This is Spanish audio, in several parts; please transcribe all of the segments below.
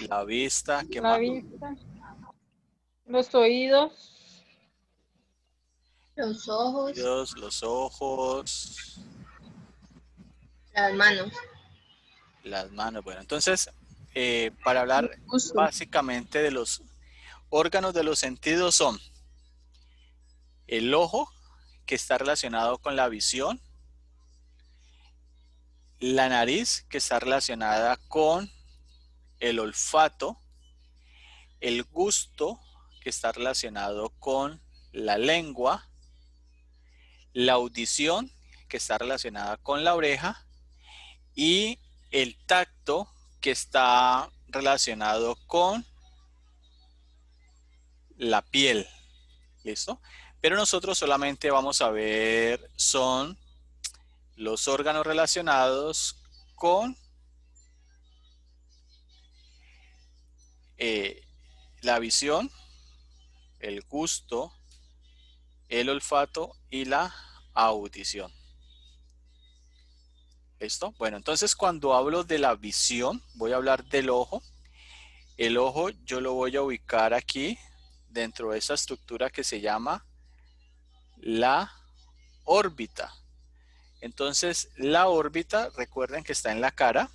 La vista, ¿qué La más? vista, los oídos, Los ojos, Oídos, los ojos, las manos, las manos. Bueno, entonces, para el hablar gusto, básicamente de los órganos de los sentidos son el ojo, que está relacionado con la visión, la nariz, que está relacionada con el olfato, el gusto, que está relacionado con la lengua, la audición, que está relacionada con la oreja, y el tacto, que está relacionado con la piel. ¿Listo? Pero nosotros solamente vamos a ver, son los órganos relacionados con eh, la visión, el gusto, el olfato y la audición. ¿Listo? Bueno, entonces cuando hablo de la visión, voy a hablar del ojo. El ojo yo lo voy a ubicar aquí dentro de esa estructura que se llama la órbita. Entonces la órbita, recuerden que está en la cara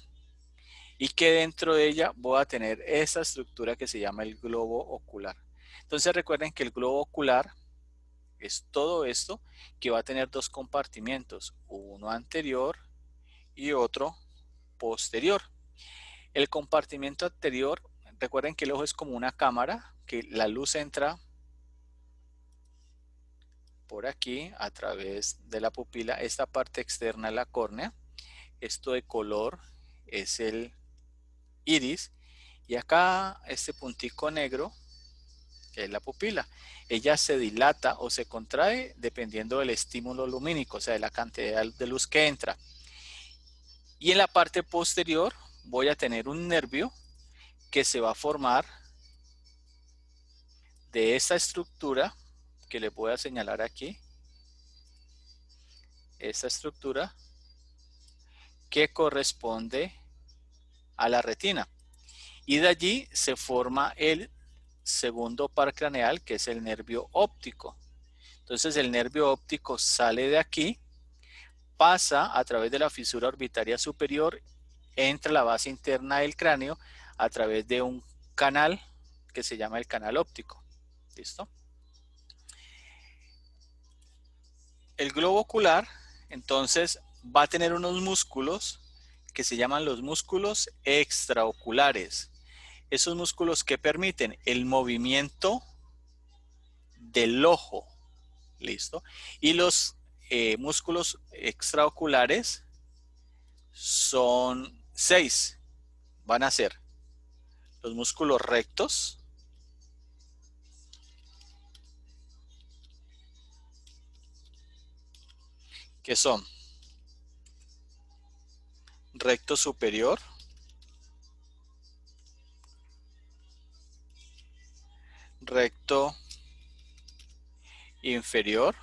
y que dentro de ella voy a tener esa estructura que se llama el globo ocular. Entonces recuerden que el globo ocular es todo esto que va a tener dos compartimientos, uno anterior y otro posterior. El compartimiento anterior, recuerden que el ojo es como una cámara, que la luz entra por aquí a través de la pupila, esta parte externa es la córnea, esto de color es el iris y acá este puntico negro es la pupila. Ella se dilata o se contrae dependiendo del estímulo lumínico, o sea, de la cantidad de luz que entra. Y en la parte posterior voy a tener un nervio que se va a formar de esta estructura que les voy a señalar aquí. Esta estructura que corresponde a la retina. Y de allí se forma el segundo par craneal, que es el nervio óptico. Entonces el nervio óptico sale de aquí, pasa a través de la fisura orbitaria superior, entra a la base interna del cráneo a través de un canal que se llama el canal óptico. ¿Listo? El globo ocular, entonces, va a tener unos músculos que se llaman los músculos extraoculares. Esos músculos que permiten el movimiento del ojo. ¿Listo? Y los músculos extraoculares son 6. Van a ser los músculos rectos, que son recto superior, recto inferior,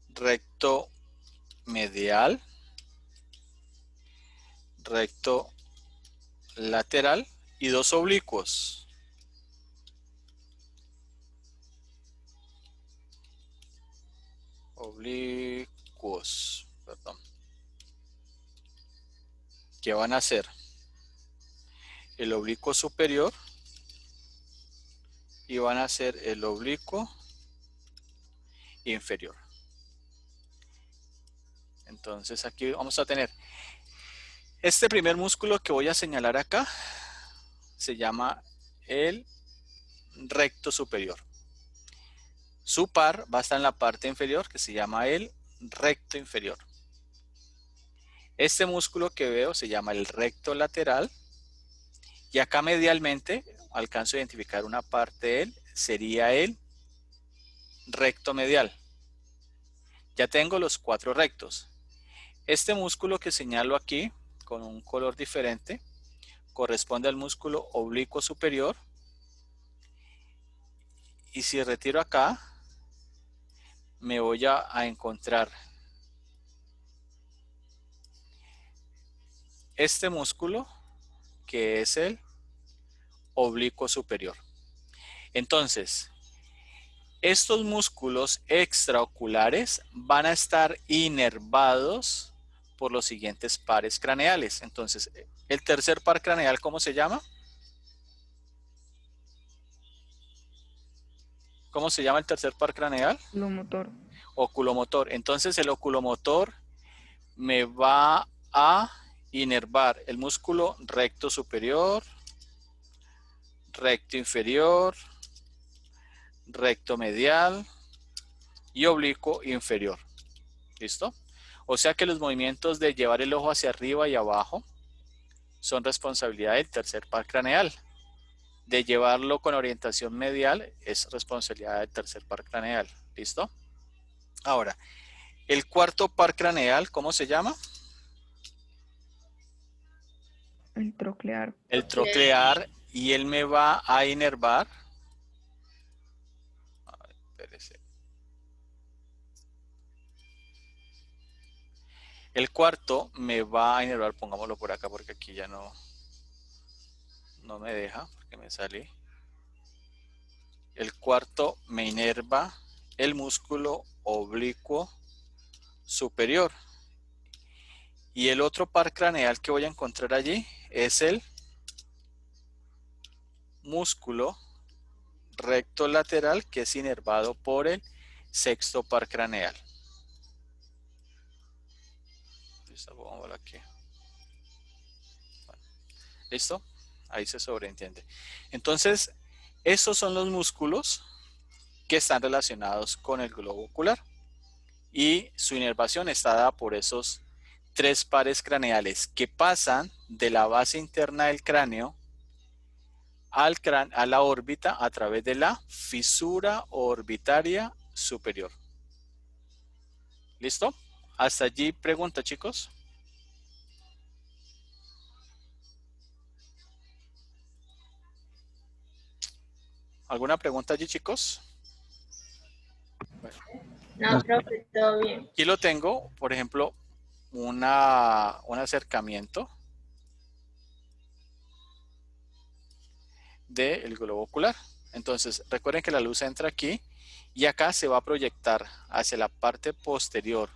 recto medial, recto lateral y dos oblicuos. Oblicuos, perdón. Que van a ser el oblicuo superior y van a ser el oblicuo inferior. Entonces aquí vamos a tener este primer músculo que voy a señalar acá, se llama el recto superior. Su par va a estar en la parte inferior, que se llama el recto inferior. Este músculo que veo se llama el recto lateral. Y acá medialmente alcanzo a identificar una parte de él, sería el recto medial. Ya tengo los 4 rectos. Este músculo que señalo aquí con un color diferente corresponde al músculo oblicuo superior. Y si retiro acá, me voy a encontrar este músculo que es el oblicuo superior. Entonces, estos músculos extraoculares van a estar inervados por los siguientes pares craneales. Entonces, el tercer par craneal, ¿cómo se llama? ¿Cómo se llama el tercer par craneal? Oculomotor. Oculomotor. Entonces, el oculomotor me va a inervar el músculo recto superior, recto inferior, recto medial y oblicuo inferior. ¿Listo? O sea que los movimientos de llevar el ojo hacia arriba y abajo son responsabilidad del tercer par craneal. De llevarlo con orientación medial es responsabilidad del tercer par craneal. ¿Listo? Ahora, el cuarto par craneal, ¿cómo se llama? El troclear. El troclear, y él me va a inervar. Ay, espérese. El cuarto me va a inervar, pongámoslo por acá porque aquí ya no me deja, porque me salí. El cuarto me inerva el músculo oblicuo superior. Y el otro par craneal que voy a encontrar allí es el músculo recto lateral, que es inervado por el sexto par craneal. Listo, pongámoslo aquí. Bueno, ¿listo? Ahí se sobreentiende. Entonces, esos son los músculos que están relacionados con el globo ocular. Y su inervación está dada por esos tres pares craneales que pasan de la base interna del cráneo a la órbita a través de la fisura orbitaria superior. ¿Listo? Hasta allí pregunta, chicos. ¿Alguna pregunta allí, chicos? Bueno, No, profe, todo bien. aquí lo tengo, por ejemplo, un acercamiento del globo ocular. Entonces, recuerden que la luz entra aquí y acá se va a proyectar hacia la parte posterior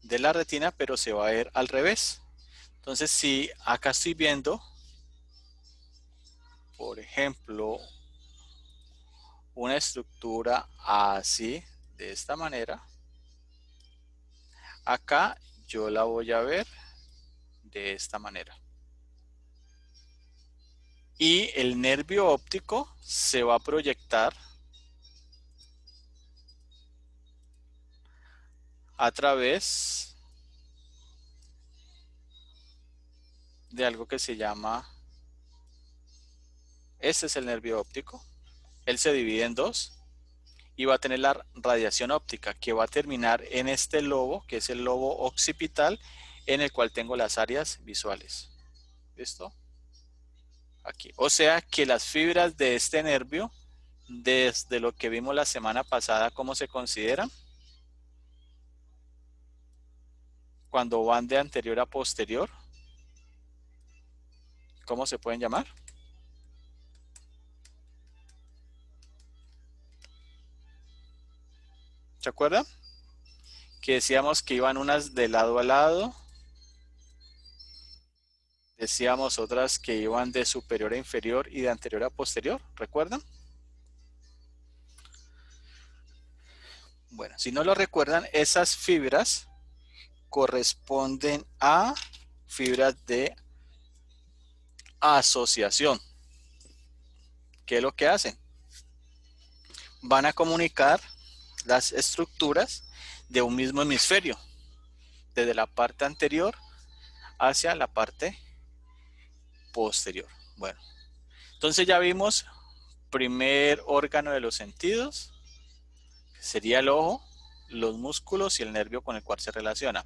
de la retina, pero se va a ver al revés. Entonces, si acá estoy viendo, por ejemplo, una estructura así, de esta manera, acá yo la voy a ver de esta manera. Y el nervio óptico se va a proyectar a través de algo que se llama, este es el nervio óptico, él se divide en dos y va a tener la radiación óptica que va a terminar en este lobo, que es el lobo occipital, en el cual tengo las áreas visuales. ¿Listo? Aquí. O sea que las fibras de este nervio, desde lo que vimos la semana pasada, ¿cómo se consideran? Cuando van de anterior a posterior, ¿cómo se pueden llamar? ¿Se acuerdan? Que decíamos que iban unas de lado a lado. Decíamos otras que iban de superior a inferior y de anterior a posterior. ¿Recuerdan? Bueno, si no lo recuerdan, esas fibras corresponden a fibras de asociación. ¿Qué es lo que hacen? Van a comunicar las estructuras de un mismo hemisferio, desde la parte anterior hacia la parte posterior. Bueno, entonces ya vimos primer órgano de los sentidos, que sería el ojo, los músculos y el nervio con el cual se relaciona.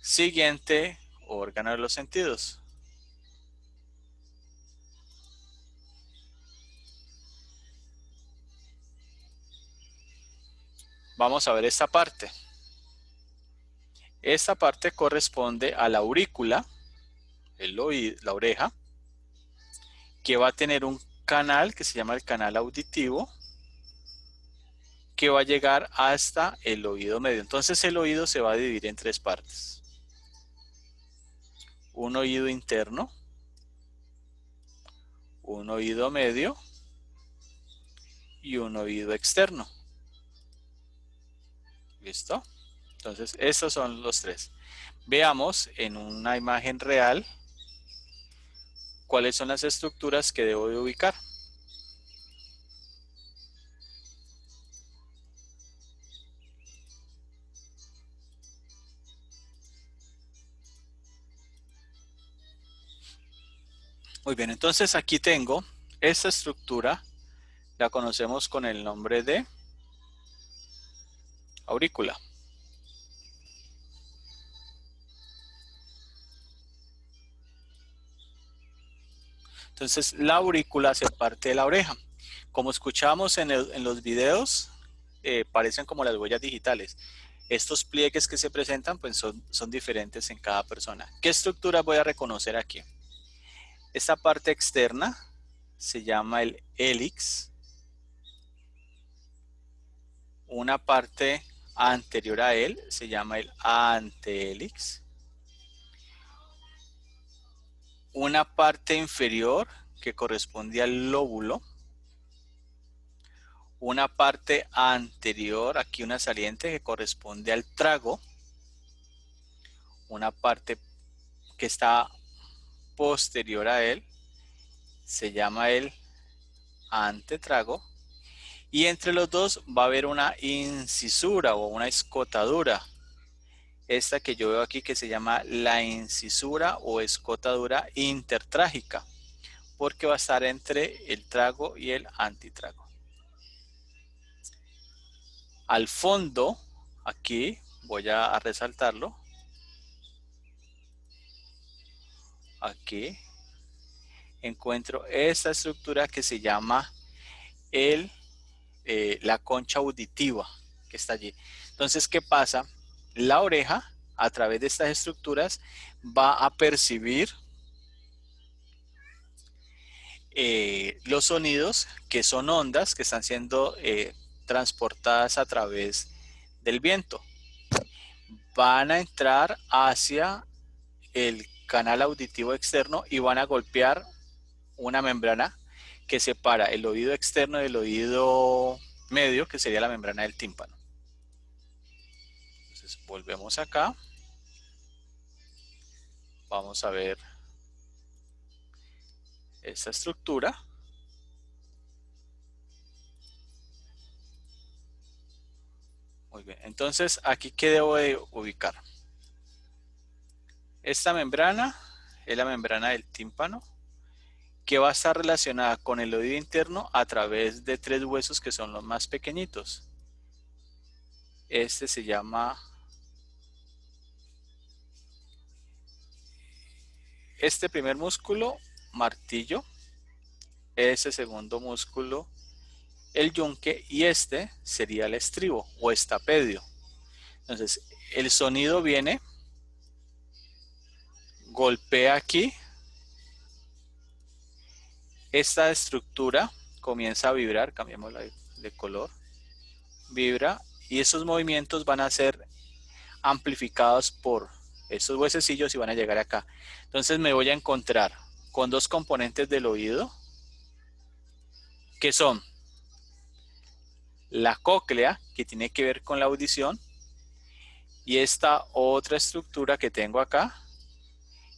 Siguiente órgano de los sentidos. Vamos a ver esta parte. Esta parte corresponde a la aurícula, el oído, la oreja, que va a tener un canal que se llama el canal auditivo, que va a llegar hasta el oído medio. Entonces el oído se va a dividir en tres partes. Un oído interno, un oído medio y un oído externo. ¿Listo? Entonces estos son los tres. Veamos en una imagen real cuáles son las estructuras que debo de ubicar. Muy bien, entonces aquí tengo esta estructura, la conocemos con el nombre de aurícula. Entonces la aurícula hace parte de la oreja. Como escuchamos en los videos, parecen como las huellas digitales. Estos pliegues que se presentan pues son diferentes en cada persona. ¿Qué estructura voy a reconocer aquí? Esta parte externa se llama el hélix. Una parte anterior a él se llama el antehélix. Una parte inferior que corresponde al lóbulo. Una parte anterior, aquí una saliente que corresponde al trago. Una parte que está posterior a él se llama el antetrago. Y entre los dos va a haber una incisura o una escotadura. Esta que yo veo aquí que se llama la incisura o escotadura intertrágica, porque va a estar entre el trago y el antitrago. Al fondo, aquí voy a resaltarlo. Aquí encuentro esta estructura que se llama la concha auditiva, que está allí. Entonces, ¿qué pasa? La oreja, a través de estas estructuras, va a percibir los sonidos que son ondas que están siendo transportadas a través del viento. Van a entrar hacia el canal auditivo externo y van a golpear una membrana que separa el oído externo del oído medio, que sería la membrana del tímpano. Entonces volvemos acá. Vamos a ver esta estructura. Muy bien, entonces aquí ¿qué debo de ubicar? Esta membrana es la membrana del tímpano, que va a estar relacionada con el oído interno a través de tres huesos que son los más pequeñitos. Este se llama, este primer músculo, martillo. Este segundo músculo, el yunque, y este sería el estribo o estapedio. Entonces, el sonido viene, golpea aquí, esta estructura comienza a vibrar, cambiémosla de color, vibra, y esos movimientos van a ser amplificados por estos huesecillos y van a llegar acá. Entonces me voy a encontrar con dos componentes del oído, que son la cóclea, que tiene que ver con la audición, y esta otra estructura que tengo acá,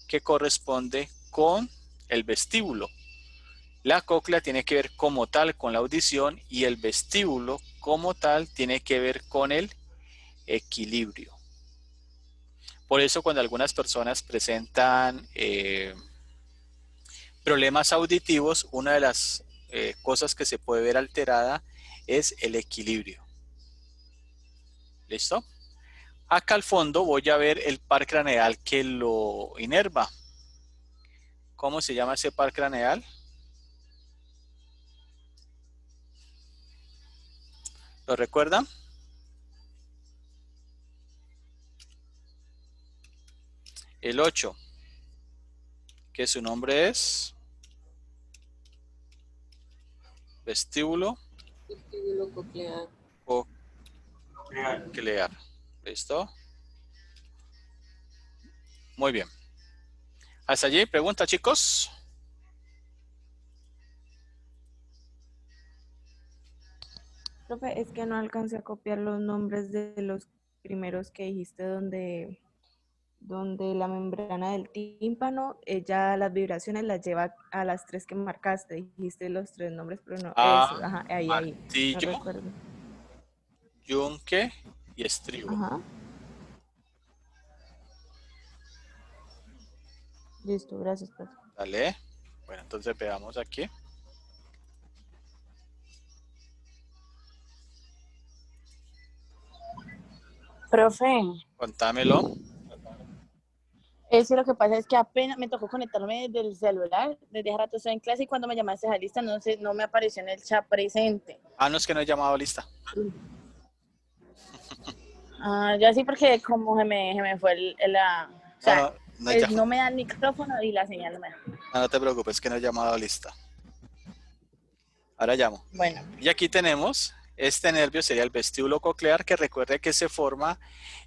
que corresponde con el vestíbulo. La cóclea tiene que ver como tal con la audición y el vestíbulo como tal tiene que ver con el equilibrio. Por eso cuando algunas personas presentan problemas auditivos, una de las cosas que se puede ver alterada es el equilibrio. ¿Listo? Acá al fondo voy a ver el par craneal que lo inerva. ¿Cómo se llama ese par craneal? ¿Lo recuerdan? El 8, que su nombre es vestíbulo Vestíbulo coclear. coclear. ¿Listo? Muy bien. ¿Hasta allí? ¿Pregunta, chicos? Profe, es que no alcancé a copiar los nombres de los primeros que dijiste donde la membrana del tímpano, ella las vibraciones las lleva a las 3 que marcaste. Dijiste los 3 nombres, pero no, eso, A, ajá, ahí, no martillo, recuerdo. yunque y estribo. Ajá. Listo, gracias, profe. Dale. Bueno, entonces veamos aquí. Profe, Contámelo. eso lo que pasa es que apenas me tocó conectarme desde el celular, desde hace rato estoy en clase y cuando me llamaste a lista no sé, no me apareció en el chat presente. Ah, no, es que no he llamado a lista. Ah, ya sí porque como se me fue o No, sea, no, no, ya. no me da el micrófono y la señal no me da. No, no te preocupes, que no he llamado a lista. Ahora llamo. Bueno, Y aquí tenemos, este nervio sería el vestíbulo coclear, que recuerde que se forma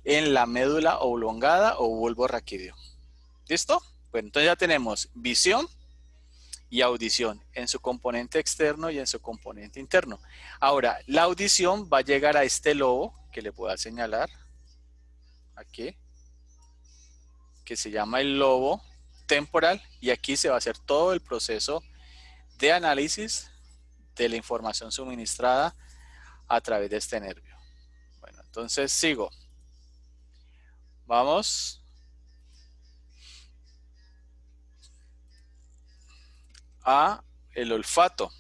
en la médula oblongada o bulbo raquídeo. ¿Listo? Bueno, entonces ya tenemos visión y audición en su componente externo y en su componente interno. Ahora, la audición va a llegar a este lobo, que le voy a señalar aquí, que se llama el lobo temporal, y aquí se va a hacer todo el proceso de análisis de la información suministrada a través de este nervio. Bueno, entonces sigo. Vamos a el olfato.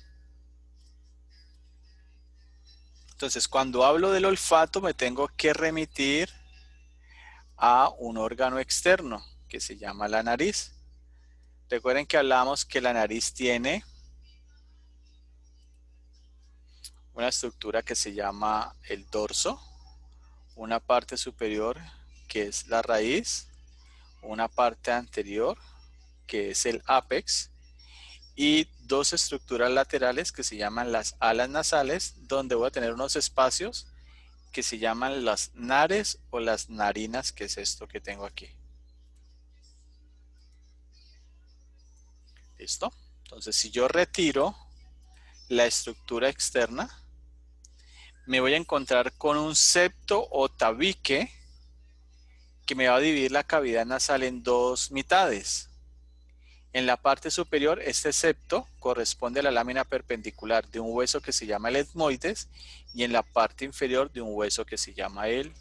Entonces, cuando hablo del olfato, me tengo que remitir a un órgano externo que se llama la nariz. Recuerden que hablamos que la nariz tiene una estructura que se llama el dorso, una parte superior que es la raíz, una parte anterior que es el ápex y dos estructuras laterales que se llaman las alas nasales, donde voy a tener unos espacios que se llaman las nares o las narinas, que es esto que tengo aquí. ¿Listo? Entonces, si yo retiro la estructura externa, me voy a encontrar con un septo o tabique que me va a dividir la cavidad nasal en dos mitades. En la parte superior, este septo corresponde a la lámina perpendicular de un hueso que se llama el etmoides y en la parte inferior de un hueso que se llama el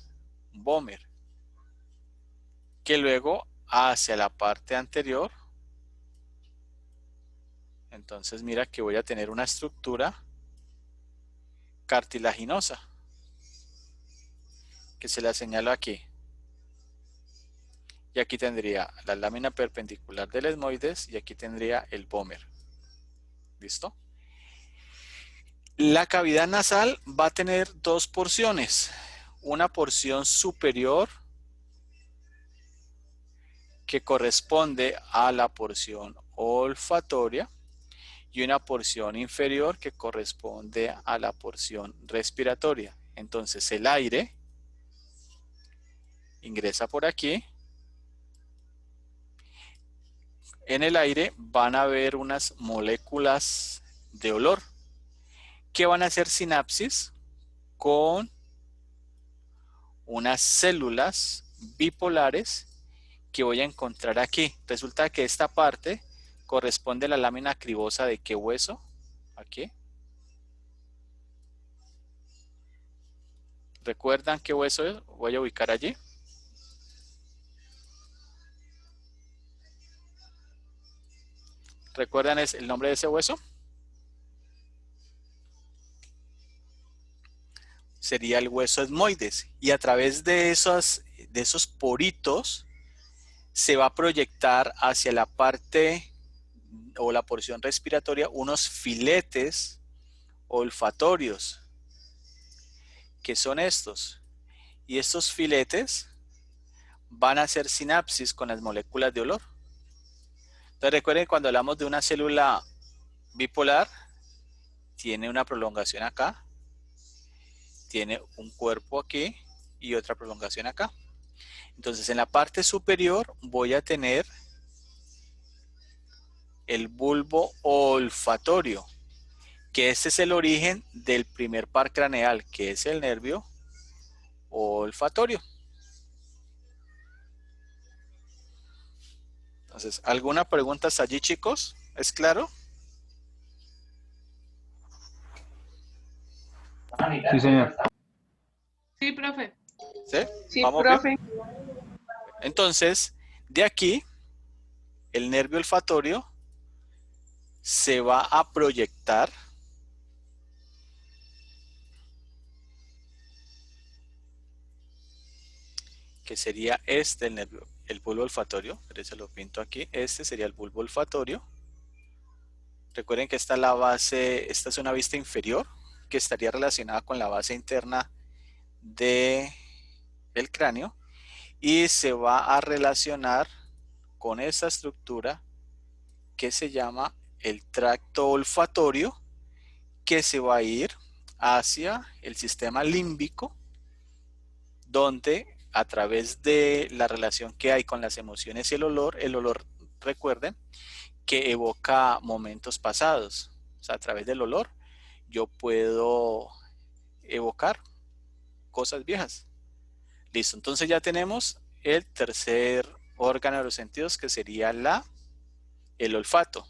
vómer, que luego hacia la parte anterior, entonces mira que voy a tener una estructura cartilaginosa, que se la señalo aquí. Y aquí tendría la lámina perpendicular del etmoides y aquí tendría el vómer. ¿Listo? La cavidad nasal va a tener dos porciones. Una porción superior que corresponde a la porción olfatoria y una porción inferior que corresponde a la porción respiratoria. Entonces el aire ingresa por aquí. En el aire van a haber unas moléculas de olor que van a hacer sinapsis con unas células bipolares que voy a encontrar aquí. Resulta que esta parte corresponde a la lámina cribosa de qué hueso? Aquí. ¿Recuerdan qué hueso es? Voy a ubicar allí. ¿Recuerdan el nombre de ese hueso? Sería el hueso etmoides. Y a través de esos poritos se va a proyectar hacia la parte o la porción respiratoria unos filetes olfatorios. ¿Qué son estos? Y estos filetes van a hacer sinapsis con las moléculas de olor. Entonces recuerden, cuando hablamos de una célula bipolar, tiene una prolongación acá, tiene un cuerpo aquí y otra prolongación acá. Entonces en la parte superior voy a tener el bulbo olfatorio, que este es el origen del primer par craneal, que es el nervio olfatorio. Entonces, ¿alguna pregunta hasta allí, chicos? ¿Es claro? Sí, señor. Sí, profe. ¿Sí? Sí, ¿Vamos profe. bien? Entonces, de aquí, el nervio olfatorio se va a proyectar que sería este el nervio, el bulbo olfatorio, pero se lo pinto aquí, este sería el bulbo olfatorio. Recuerden que esta es la base, esta es una vista inferior que estaría relacionada con la base interna del cráneo y se va a relacionar con esa estructura que se llama el tracto olfatorio, que se va a ir hacia el sistema límbico, donde a través de la relación que hay con las emociones y el olor, recuerden, que evoca momentos pasados. O sea, a través del olor yo puedo evocar cosas viejas. Listo, entonces ya tenemos el tercer órgano de los sentidos, que sería el olfato.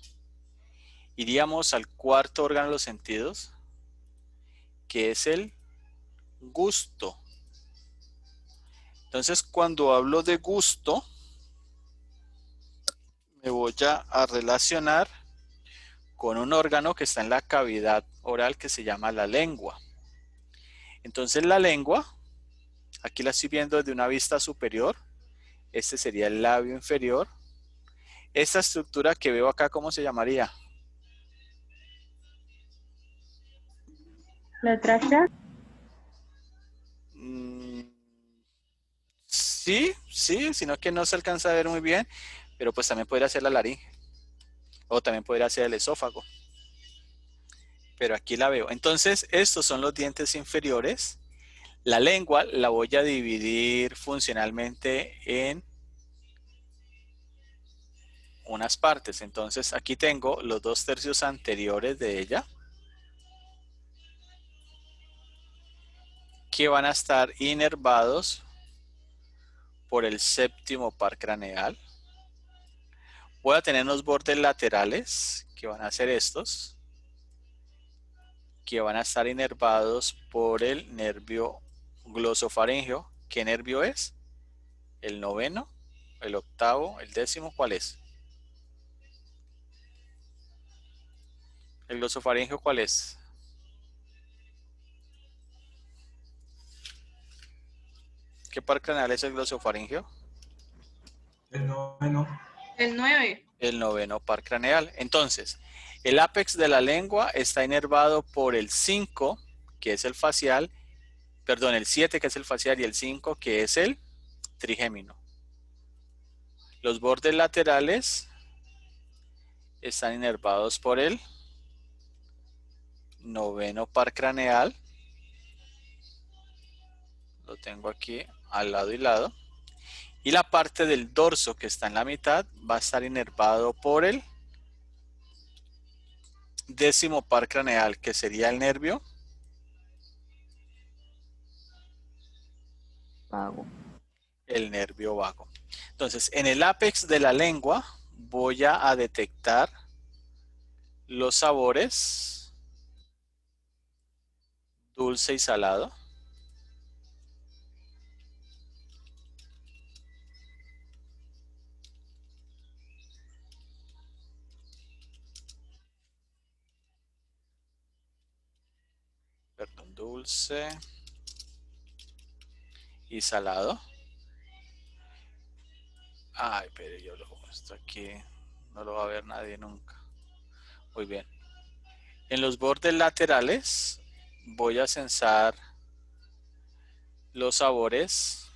Iríamos al cuarto órgano de los sentidos, que es el gusto. Entonces, cuando hablo de gusto, me voy a relacionar con un órgano que está en la cavidad oral que se llama la lengua. Entonces la lengua, aquí la estoy viendo desde una vista superior, este sería el labio inferior. Esta estructura que veo acá, ¿cómo se llamaría? ¿La tráquea? Sí, sino que no se alcanza a ver muy bien, pero pues también podría ser la laringe, o también podría ser el esófago. Pero aquí la veo. Entonces, estos son los dientes inferiores. La lengua la voy a dividir funcionalmente en unas partes. Entonces, aquí tengo los 2/3 anteriores de ella, que van a estar inervados por el séptimo par craneal. Voy a tener unos bordes laterales, que van a ser estos, que van a estar inervados por el nervio glosofaríngeo. ¿Qué nervio es? ¿El noveno? ¿El octavo? ¿El décimo? ¿Cuál es? ¿El glosofaríngeo cuál es? ¿Qué par craneal es el glosofaríngeo? El noveno. El 9. El noveno par craneal. Entonces, el ápex de la lengua está inervado por el 5, que es el facial, perdón, el 7, que es el facial, y el 5, que es el trigémino. Los bordes laterales están inervados por el noveno par craneal. Lo tengo aquí al lado y lado. Y la parte del dorso, que está en la mitad, va a estar inervado por el décimo par craneal, que sería el nervio Vago. el nervio vago. Entonces, en el ápex de la lengua voy a detectar los sabores dulce y salado. Perdón, dulce y salado. Ay, pero yo lo esto aquí no lo va a ver nadie nunca. Muy bien. En los bordes laterales voy a censar los sabores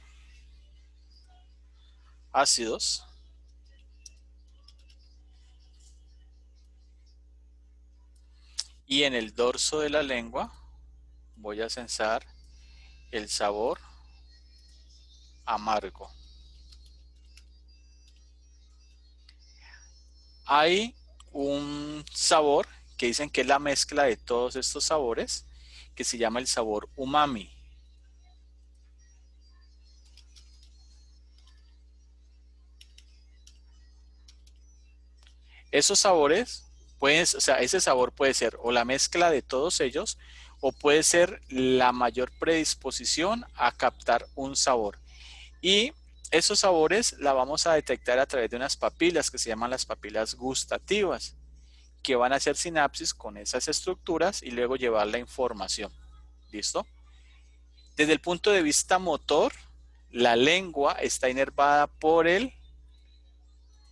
ácidos. Y en el dorso de la lengua voy a sensar el sabor amargo. Hay un sabor que dicen que es la mezcla de todos estos sabores, que se llama el sabor umami. Esos sabores ese sabor puede ser o la mezcla de todos ellos, o puede ser la mayor predisposición a captar un sabor. Y esos sabores la vamos a detectar a través de unas papilas que se llaman las papilas gustativas, que van a hacer sinapsis con esas estructuras y luego llevar la información. ¿Listo? Desde el punto de vista motor, la lengua está inervada por el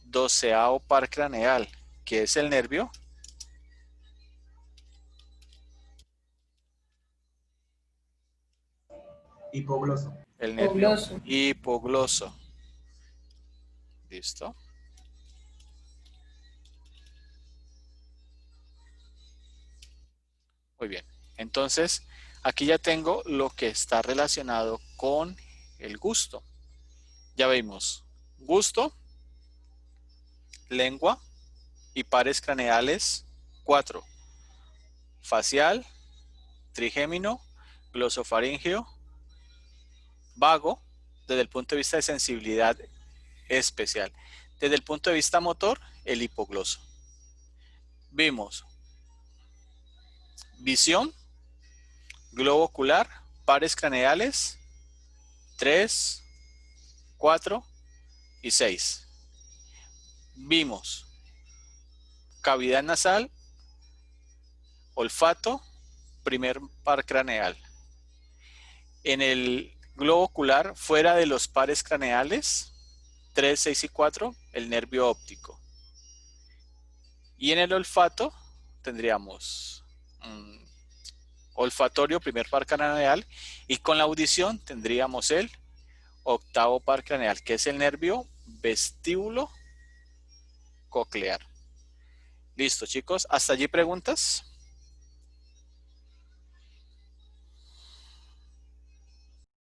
12º par craneal, que es el nervio Hipogloso. el nervio hipogloso. ¿Listo? Muy bien. Entonces, aquí ya tengo lo que está relacionado con el gusto. Ya vimos gusto, lengua y pares craneales 4. Facial, trigémino, glosofaríngeo, vago, desde el punto de vista de sensibilidad especial. Desde el punto de vista motor, el hipogloso. Vimos visión, globo ocular, pares craneales 3, 4 y 6. Vimos cavidad nasal, olfato, primer par craneal. En el globo ocular, fuera de los pares craneales 3, 6 y 4, el nervio óptico. Y en el olfato tendríamos olfatorio, primer par craneal, y con la audición tendríamos el 8º par craneal, que es el nervio vestíbulo coclear. Listo, chicos. ¿Hasta allí preguntas?